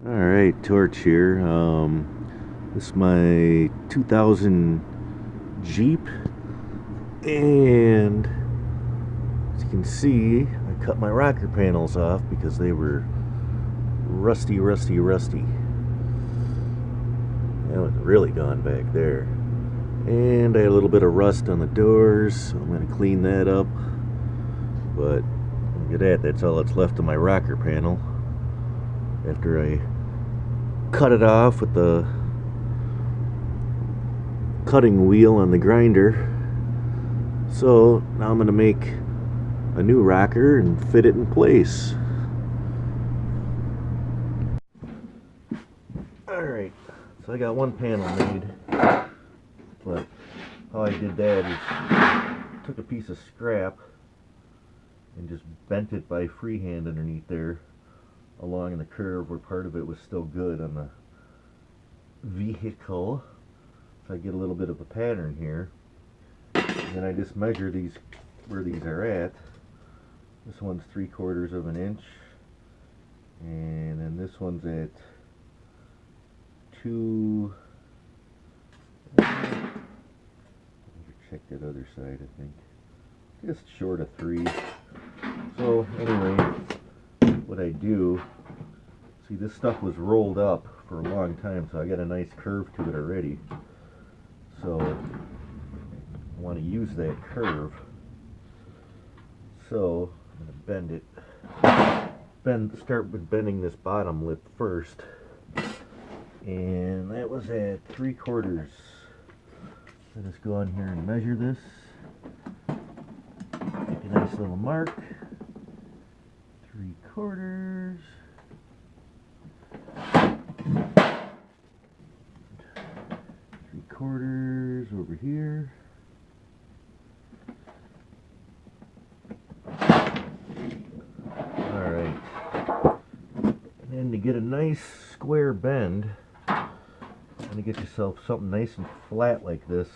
Alright, Torch here. This is my 2000 Jeep, and as you can see, I cut my rocker panels off because they were rusty. That was really gone back there. And I had a little bit of rust on the doors, so I'm going to clean that up. But look at that, that's all that's left of my rocker panel after I cut it off with the cutting wheel on the grinder. So now I'm going to make a new rocker and fit it in place. Alright, so I got one panel made, but how I did that is took a piece of scrap and just bent it by freehand underneath there along the curve where part of it was still good on the vehicle. So I get a little bit of a pattern here. And then I just measure these where these are at. This one's 3/4 of an inch. And then this one's at 2. Check that other side, I think. Just short of 3. So anyway, what I do, see, this stuff was rolled up for a long time, so I got a nice curve to it already. So I want to use that curve. So I'm going to bend it. Start with bending this bottom lip first. And that was at 3/4. Let us go on here and measure this. Make a nice little mark. 3/4. 3/4 over here. Alright. And then to get a nice square bend, I'm going to get yourself something nice and flat like this.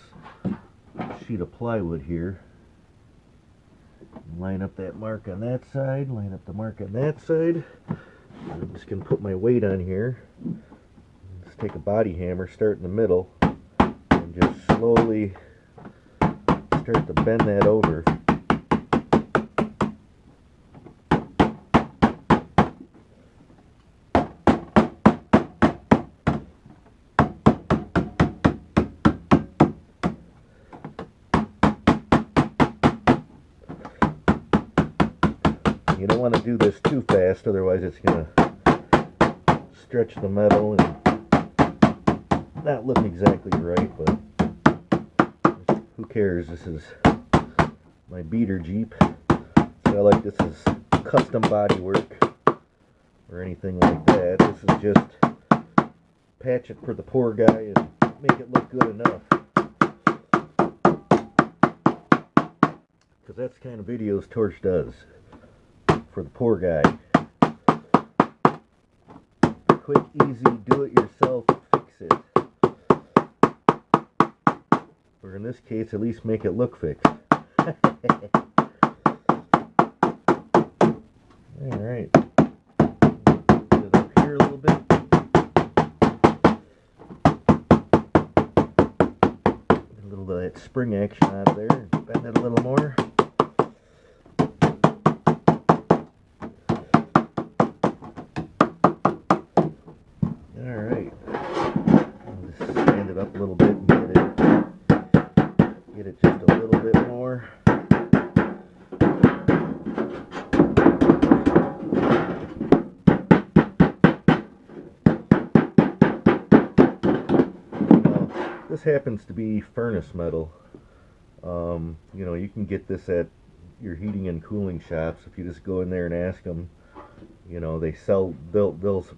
Sheet of plywood here. Line up that mark on that side, line up the mark on that side. I'm just going to put my weight on here. Just take a body hammer, start in the middle, and just slowly start to bend that over. You don't want to do this too fast, otherwise it's going to stretch the metal and not look exactly right, but who cares? This is my beater Jeep. So I like this is custom body work or anything like that. This is just patch it for the poor guy and make it look good enough. Because that's the kind of videos Torch does. For the poor guy. Quick, easy, do it yourself, fix it. Or in this case, at least make it look fixed. Alright. Get it up here a little bit. Get a little of that spring action out of there and bend it a little more. Alright, I'll just stand it up a little bit and get it just a little bit more. Now, this happens to be furnace metal. You know, you can get this at your heating and cooling shops if you just go in there and ask them. You know,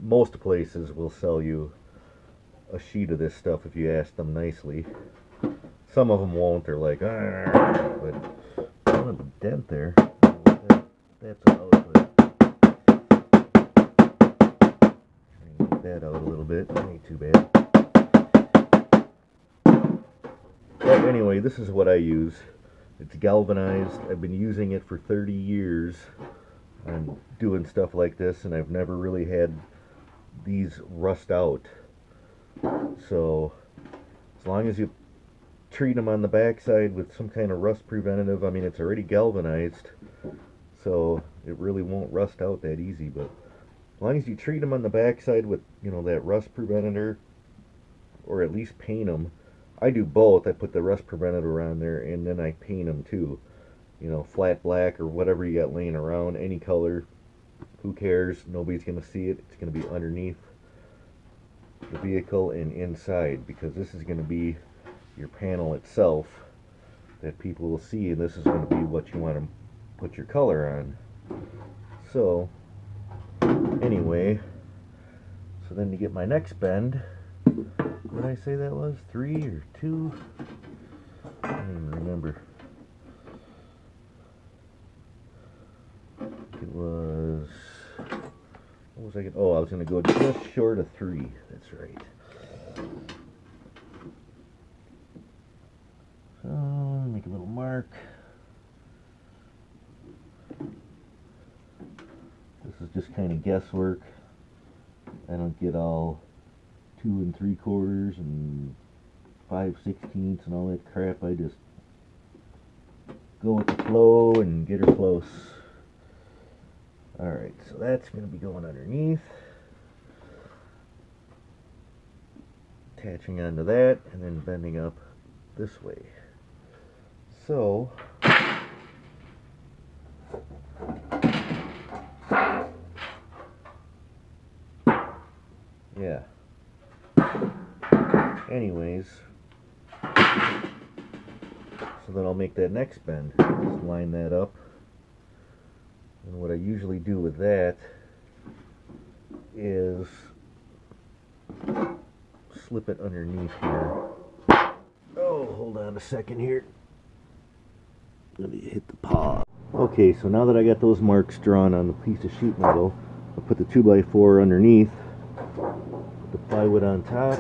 most places will sell you a sheet of this stuff if you ask them nicely. Some of them won't. They're like, but I don't have a dent there. That's out. Get that out a little bit. Ain't too bad. But anyway, this is what I use. It's galvanized. I've been using it for 30 years. I'm doing stuff like this, and I've never really had these rust out. So as long as you treat them on the backside with some kind of rust preventative, I mean, it's already galvanized, so it really won't rust out that easy. But as long as you treat them on the backside with, you know, that rust preventator, or at least paint them. I do both. I put the rust preventator on there and then I paint them too. You know, flat black or whatever you got laying around, any color. Who cares? Nobody's going to see it. It's going to be underneath the vehicle and inside, because this is going to be your panel itself that people will see, and this is going to be what you want to put your color on. So anyway, so then to get my next bend, what did I say that was? 3 or 2? I don't even remember. It was, what was I going to, oh, I was going to go just short of 3. That's right. So, make a little mark. This is just kind of guesswork. I don't get all 2 3/4 and 5/16 and all that crap. I just go with the flow and get her close. Alright, so that's going to be going underneath. Attaching onto that and then bending up this way. So, yeah. Anyways, so then I'll make that next bend. Just line that up. And what I usually do with that is slip it underneath here. Oh, hold on a second here. Let me hit the pause. Okay, so now that I got those marks drawn on the piece of sheet metal, I'll put the 2x4 underneath, put the plywood on top,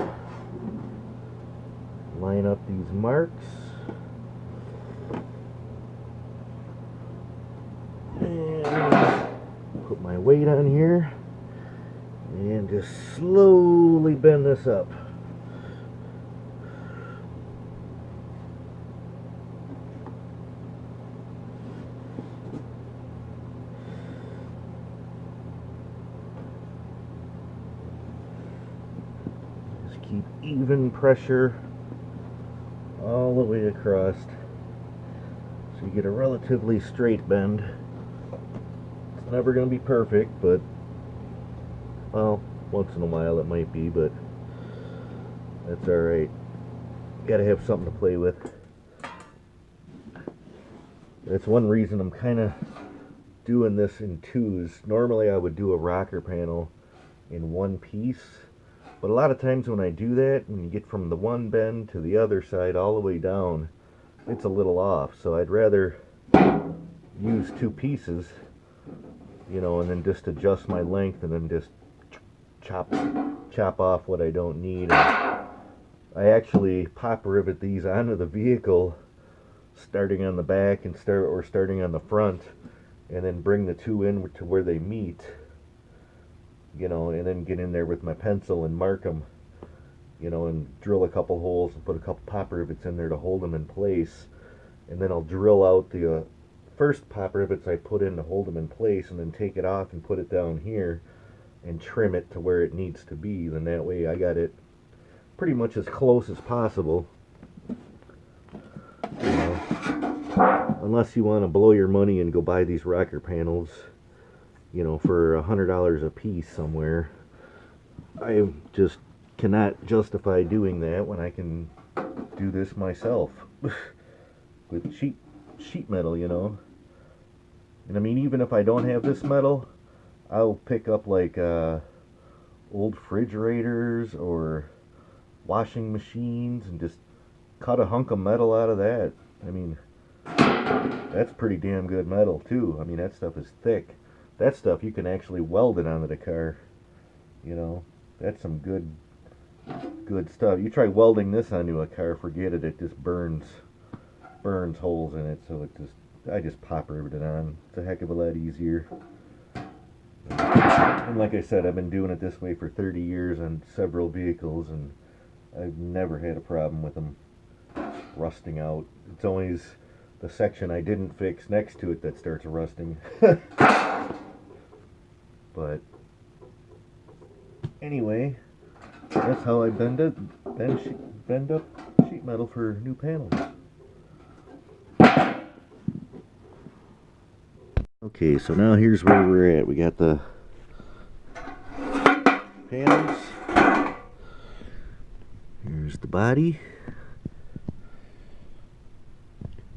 line up these marks, and put my weight on here, and just slowly bend this up. Keep even pressure all the way across so you get a relatively straight bend. It's never going to be perfect, but, well, once in a while it might be, but that's alright. Got to have something to play with. That's one reason I'm kind of doing this in twos. Normally I would do a rocker panel in one piece. But a lot of times when I do that, when you get from the one bend to the other side all the way down, it's a little off. So I'd rather use 2 pieces, you know, and then just adjust my length and then just chop off what I don't need. And I actually pop rivet these onto the vehicle, starting on the back and starting on the front, and then bring the 2 in to where they meet. You know, and then get in there with my pencil and mark them, you know, and drill a couple holes and put a couple pop rivets in there to hold them in place. And then I'll drill out the first pop rivets I put in to hold them in place, and then take it off and put it down here and trim it to where it needs to be. Then that way I got it pretty much as close as possible. You know, unless you want to blow your money and go buy these rocker panels, you know, for $100 a piece somewhere. I just cannot justify doing that when I can do this myself with sheet metal, you know. And I mean, even if I don't have this metal, I'll pick up like old refrigerators or washing machines and just cut a hunk of metal out of that. I mean, that's pretty damn good metal too. I mean, that stuff is thick. That stuff you can actually weld it onto the car. You know, that's some good stuff. You try welding this onto a car, forget it. It just burns holes in it. So I just pop rivet it on. It's a heck of a lot easier. And like I said, I've been doing it this way for 30 years on several vehicles, and I've never had a problem with them rusting out. It's always the section I didn't fix next to it that starts rusting. But anyway, that's how I bend up sheet metal for new panels. Okay, so now here's where we're at. We got the panels. Here's the body.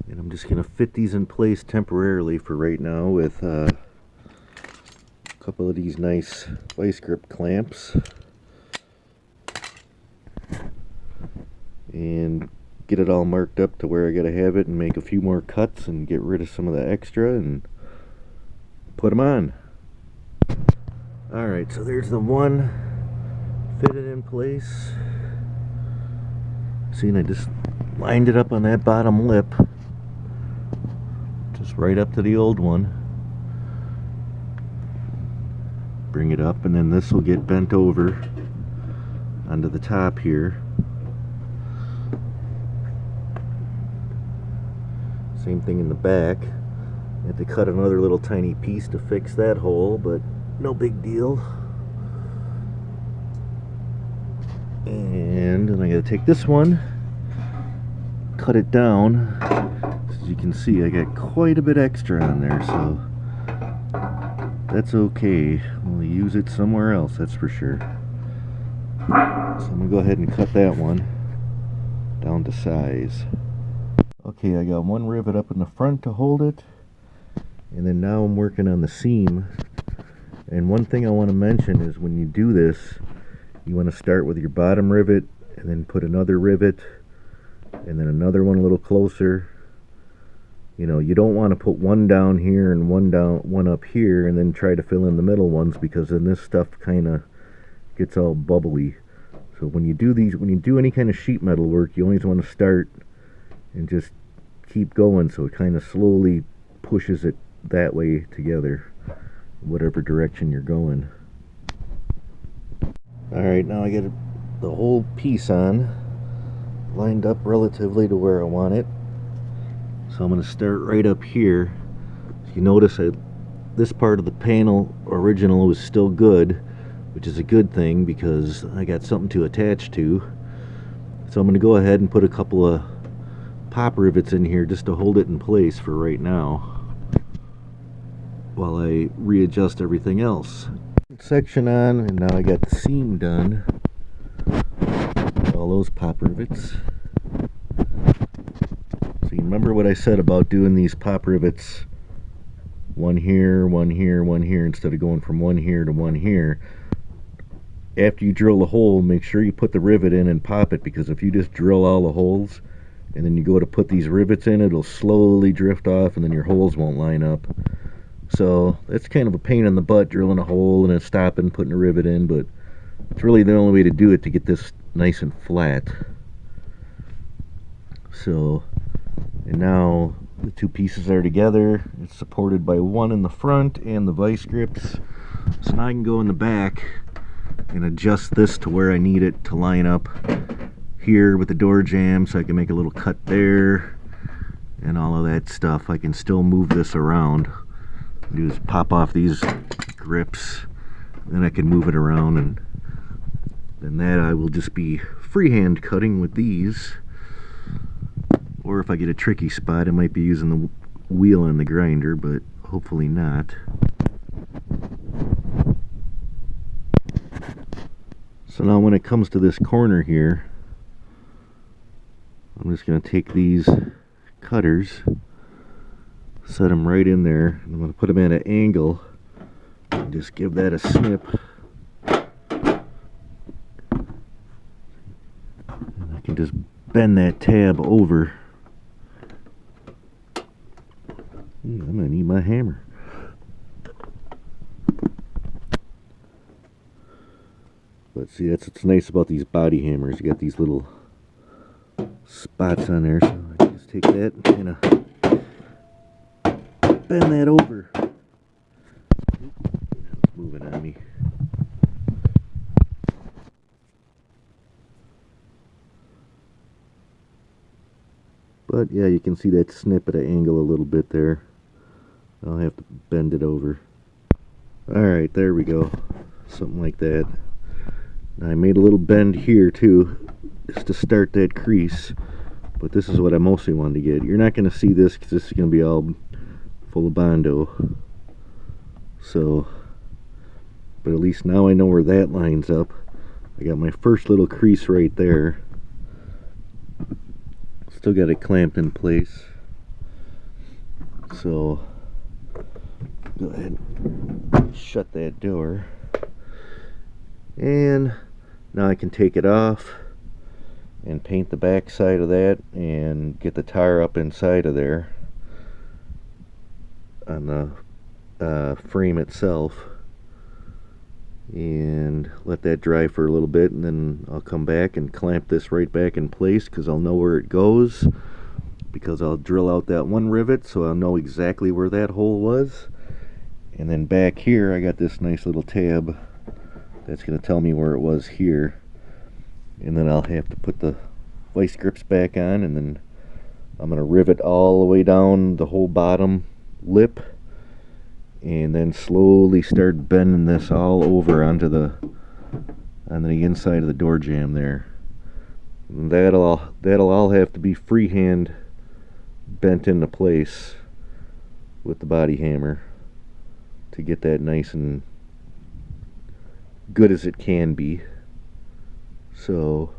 And I'm just going to fit these in place temporarily for right now with a couple of these nice vice grip clamps. And get it all marked up to where I got to have it, and make a few more cuts and get rid of some of the extra and put them on. Alright, so there's the one fitted in place. See, and I just lined it up on that bottom lip, just right up to the old one. Bring it up, and then this will get bent over onto the top here. Same thing in the back. I had to cut another little tiny piece to fix that hole, but no big deal. And then I gotta take this one, cut it down. As you can see, I got quite a bit extra on there, so that's okay. We'll use it somewhere else, that's for sure. So I'm gonna go ahead and cut that one down to size. Okay, I got one rivet up in the front to hold it, and then now I'm working on the seam. And one thing I want to mention is when you do this, you want to start with your bottom rivet and then put another rivet and then another one a little closer. You know, you don't want to put one down here and one up here and then try to fill in the middle ones, because then this stuff kind of gets all bubbly. So when you do any kind of sheet metal work, you always want to start and just keep going, so it kind of slowly pushes it that way together, whatever direction you're going. Alright, now I get the whole piece on, lined up relatively to where I want it. So I'm going to start right up here. You notice this part of the panel original was still good, which is a good thing because I got something to attach to. So I'm going to go ahead and put a couple of pop rivets in here just to hold it in place for right now, while I readjust everything else. Section on, and now I got the seam done. All those pop rivets. So you remember what I said about doing these pop rivets, one here, one here, one here, instead of going from one here to one here. After you drill the hole, make sure you put the rivet in and pop it, because if you just drill all the holes and then you go to put these rivets in, it'll slowly drift off and then your holes won't line up. So that's kind of a pain in the butt, drilling a hole and then stopping, putting a rivet in, but it's really the only way to do it to get this nice and flat. So, and now the two pieces are together. It's supported by one in the front and the vice grips. So now I can go in the back and adjust this to where I need it to line up here with the door jamb, so I can make a little cut there and all of that stuff. I can still move this around. Do is pop off these grips, then I can move it around, and then that I will just be freehand cutting with these. Or if I get a tricky spot, I might be using the wheel on the grinder, but hopefully not. So now when it comes to this corner here, I'm just going to take these cutters, set them right in there, and I'm going to put them at an angle and just give that a snip. And I can just bend that tab over. I'm going to need my hammer. But see, that's what's nice about these body hammers. You got these little spots on there, so I can just take that and kind of bend that over. It's moving on me. But yeah, you can see that snip at an angle a little bit there. I'll have to bend it over. Alright, there we go. Something like that. Now I made a little bend here too, just to start that crease. But this is what I mostly wanted to get. You're not going to see this because this is going to be all full of Bondo. So, but at least now I know where that lines up. I got my first little crease right there. Still got it clamped in place. So, go ahead and shut that door. And now I can take it off and paint the back side of that and get the tire up inside of there on the frame itself, and let that dry for a little bit, and then I'll come back and clamp this right back in place because I'll know where it goes, because I'll drill out that one rivet so I'll know exactly where that hole was. And then back here I got this nice little tab that's going to tell me where it was here. And then I'll have to put the vice grips back on, and then I'm going to rivet all the way down the whole bottom lip, and then slowly start bending this all over onto the inside of the door jamb there. And that'll all have to be freehand bent into place with the body hammer to get that nice and good as it can be. So,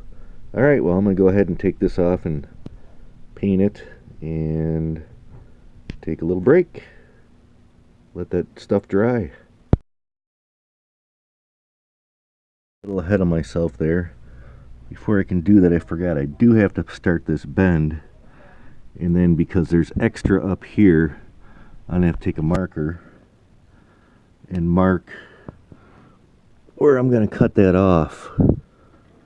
alright, well, I'm going to go ahead and take this off and paint it and take a little break. Let that stuff dry. A little ahead of myself there. Before I can do that, I forgot I do have to start this bend. And then because there's extra up here, I'm going to have to take a marker and mark where I'm going to cut that off.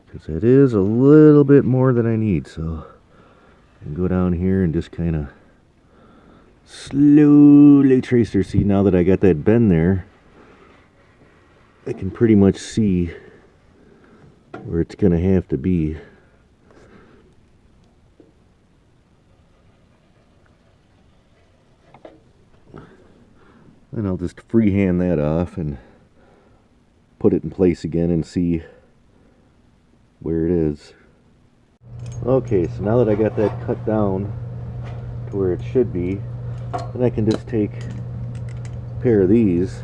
Because it is a little bit more than I need, so I can go down here and just kind of slowly trace there. See, now that I got that bend there, I can pretty much see where it's going to have to be. And I'll just freehand that off and put it in place again and see where it is. Okay, so now that I got that cut down to where it should be, then I can just take a pair of these,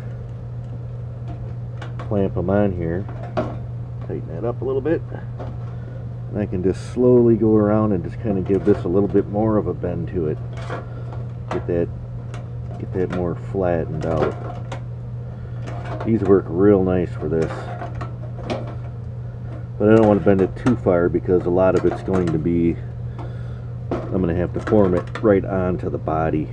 clamp them on here, tighten that up a little bit, and I can just slowly go around and just kind of give this a little bit more of a bend to it. Get that more flattened out. These work real nice for this. But I don't want to bend it too far because a lot of it's going to be, I'm going to have to form it right onto the body.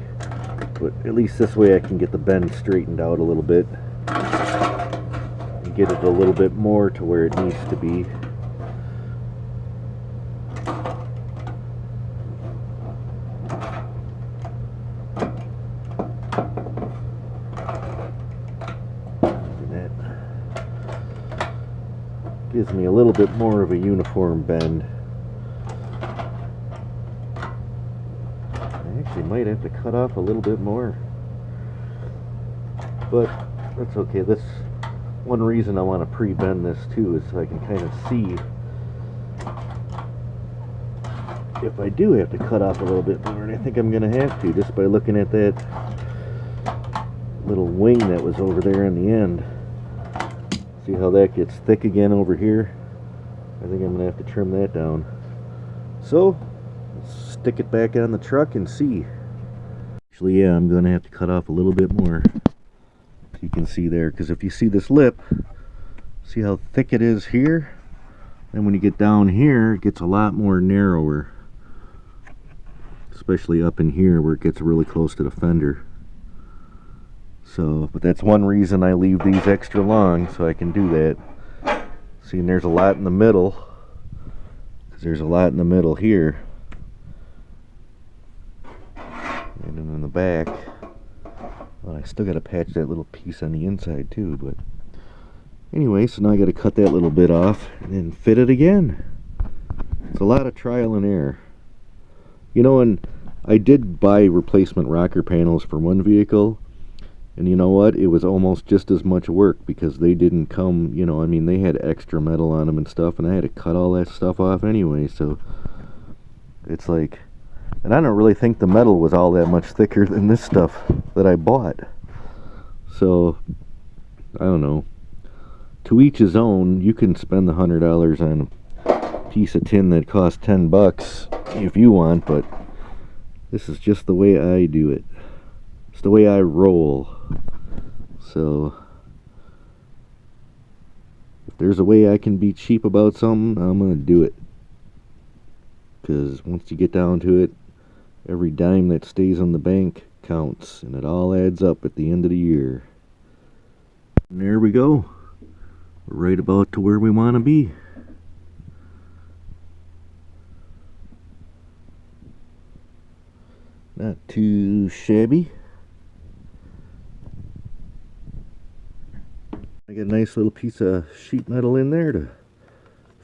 But at least this way I can get the bend straightened out a little bit and get it a little bit more to where it needs to be. Gives me a little bit more of a uniform bend. I actually might have to cut off a little bit more, but that's okay. That's one reason I want to pre-bend this too, is so I can kind of see if I do have to cut off a little bit more, and I think I'm going to have to just by looking at that little wing that was over there in the end. See how that gets thick again over here? I think I'm going to have to trim that down. So, let's stick it back on the truck and see. Actually, yeah, I'm going to have to cut off a little bit more. So you can see there, because if you see this lip, see how thick it is here? And when you get down here, it gets a lot more narrower. Especially up in here where it gets really close to the fender. So, but that's one reason I leave these extra long, so I can do that. See, and there's a lot in the middle, because there's a lot in the middle here. And then in the back, well, I still got to patch that little piece on the inside too, but anyway, so now I got to cut that little bit off and then fit it again. It's a lot of trial and error. You know, and I did buy replacement rocker panels for one vehicle, and you know what? It was almost just as much work because they didn't come, you know, I mean, they had extra metal on them and stuff, and I had to cut all that stuff off anyway, so it's like, and I don't really think the metal was all that much thicker than this stuff that I bought. So, I don't know. To each his own. You can spend the $100 on a piece of tin that costs $10 if you want, but this is just the way I do it. It's the way I roll. So, if there's a way I can be cheap about something, I'm gonna do it. Because once you get down to it, every dime that stays on the bank counts, and it all adds up at the end of the year. And there we go. We're right about to where we want to be. Not too shabby. I got a nice little piece of sheet metal in there to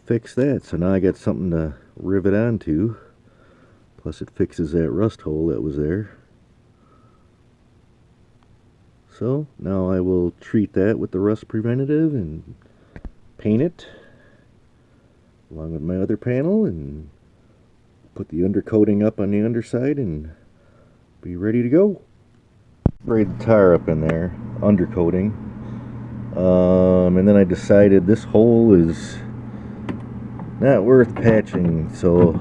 fix that, so now I got something to rivet onto. Plus it fixes that rust hole that was there. So now I will treat that with the rust preventative and paint it along with my other panel and put the undercoating up on the underside and be ready to go. Sprayed the tire up in there, undercoating, and then I decided this hole is not worth patching, so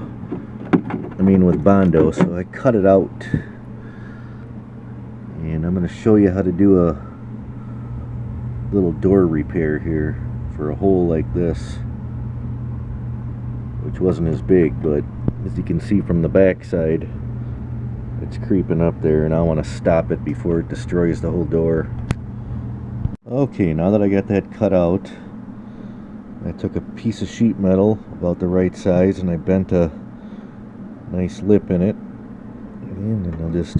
I mean with Bondo, so I cut it out. And I'm going to show you how to do a little door repair here for a hole like this, which wasn't as big, but as you can see from the back side, it's creeping up there, and I want to stop it before it destroys the whole door. Okay, now that I got that cut out, I took a piece of sheet metal about the right size and I bent a nice lip in it, and then I'll just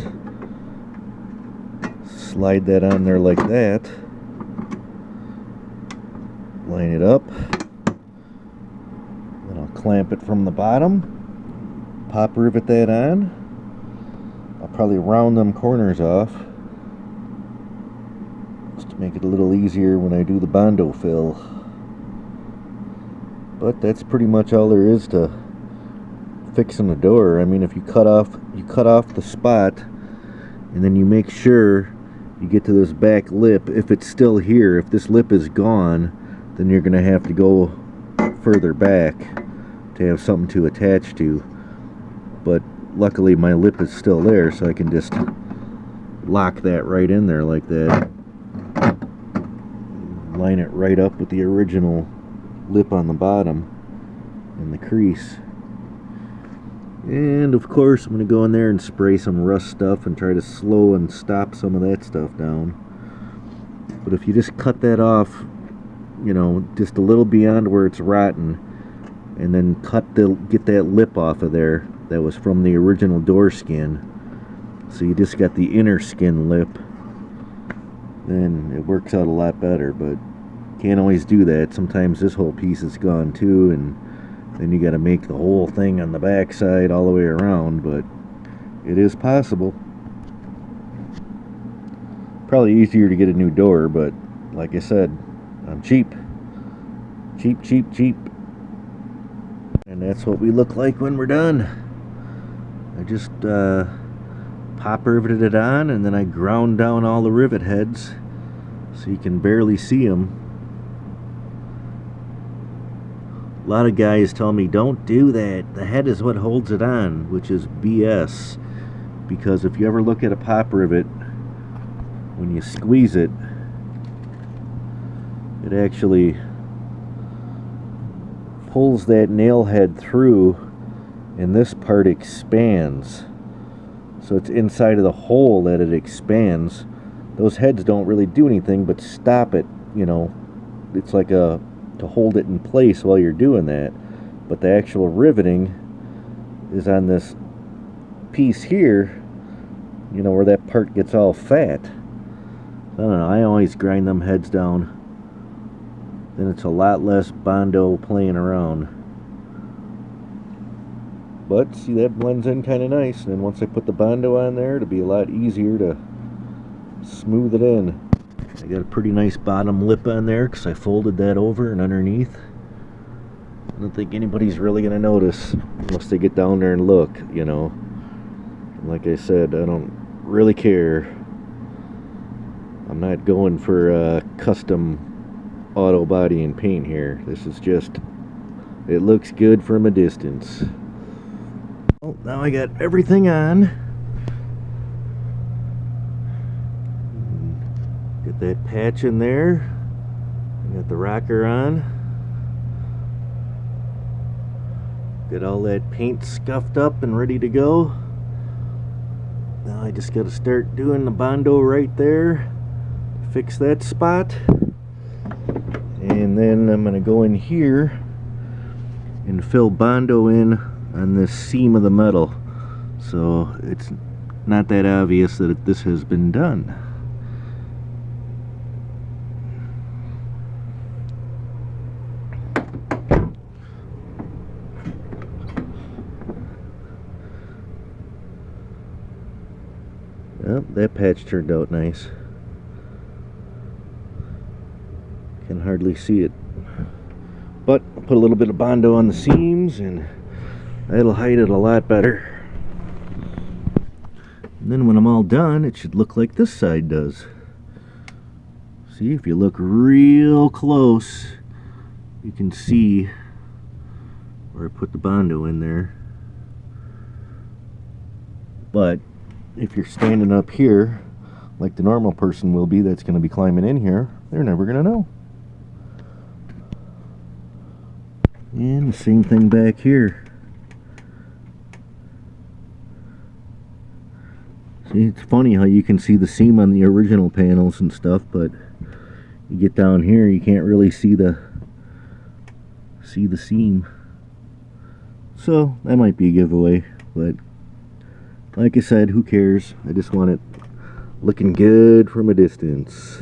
slide that on there like that, line it up, then I'll clamp it from the bottom, pop rivet that on. I'll probably round them corners off just to make it a little easier when I do the Bondo fill. But that's pretty much all there is to fixing the door. I mean, if you cut off the spot, and then you make sure you get to this back lip. If it's still here, if this lip is gone, then you're gonna have to go further back to have something to attach to. But luckily my lip is still there, so I can just lock that right in there like that. Line it right up with the original lip on the bottom in the crease. And of course I'm going to go in there and spray some rust stuff and try to slow and stop some of that stuff down. But if you just cut that off, you know, just a little beyond where it's rotten, and then get that lip off of there that was from the original door skin, so you just got the inner skin lip, then it works out a lot better. But can't always do that. Sometimes this whole piece is gone too, and then you got to make the whole thing on the back side all the way around, but it is possible. Probably easier to get a new door, but like I said, I'm cheap. Cheap, cheap, cheap. And that's what we look like when we're done. I just pop riveted it on, and then I ground down all the rivet heads so you can barely see them. A lot of guys tell me, don't do that, the head is what holds it on, which is BS. Because if you ever look at a pop rivet, when you squeeze it, it actually pulls that nail head through, and this part expands. So it's inside of the hole that it expands. Those heads don't really do anything but stop it, you know. It's like to hold it in place while you're doing that. But the actual riveting is on this piece here, you know, where that part gets all fat. I don't know, I always grind them heads down. Then it's a lot less Bondo playing around. But see, that blends in kind of nice, and then once I put the Bondo on there, it'll be a lot easier to smooth it in. I got a pretty nice bottom lip on there because I folded that over and underneath. I don't think anybody's really going to notice unless they get down there and look, you know. And like I said, I don't really care. I'm not going for custom auto body and paint here. This is just, it looks good from a distance. Well, now I got everything on. Get that patch in there. I got the rocker on. Got all that paint scuffed up and ready to go. Now I just got to start doing the Bondo right there. Fix that spot. And then I'm going to go in here and fill Bondo in on this seam of the metal, so it's not that obvious that this has been done. Yep, that patch turned out nice. Can hardly see it, but I'll put a little bit of Bondo on the seams and that'll hide it a lot better. And then when I'm all done, it should look like this side does. See, if you look real close, you can see where I put the Bondo in there. But if you're standing up here like the normal person will be that's going to be climbing in here, they're never going to know. And the same thing back here. See, it's funny how you can see the seam on the original panels and stuff, but you get down here, you can't really see the seam. So that might be a giveaway, but like I said, who cares? I just want it looking good from a distance.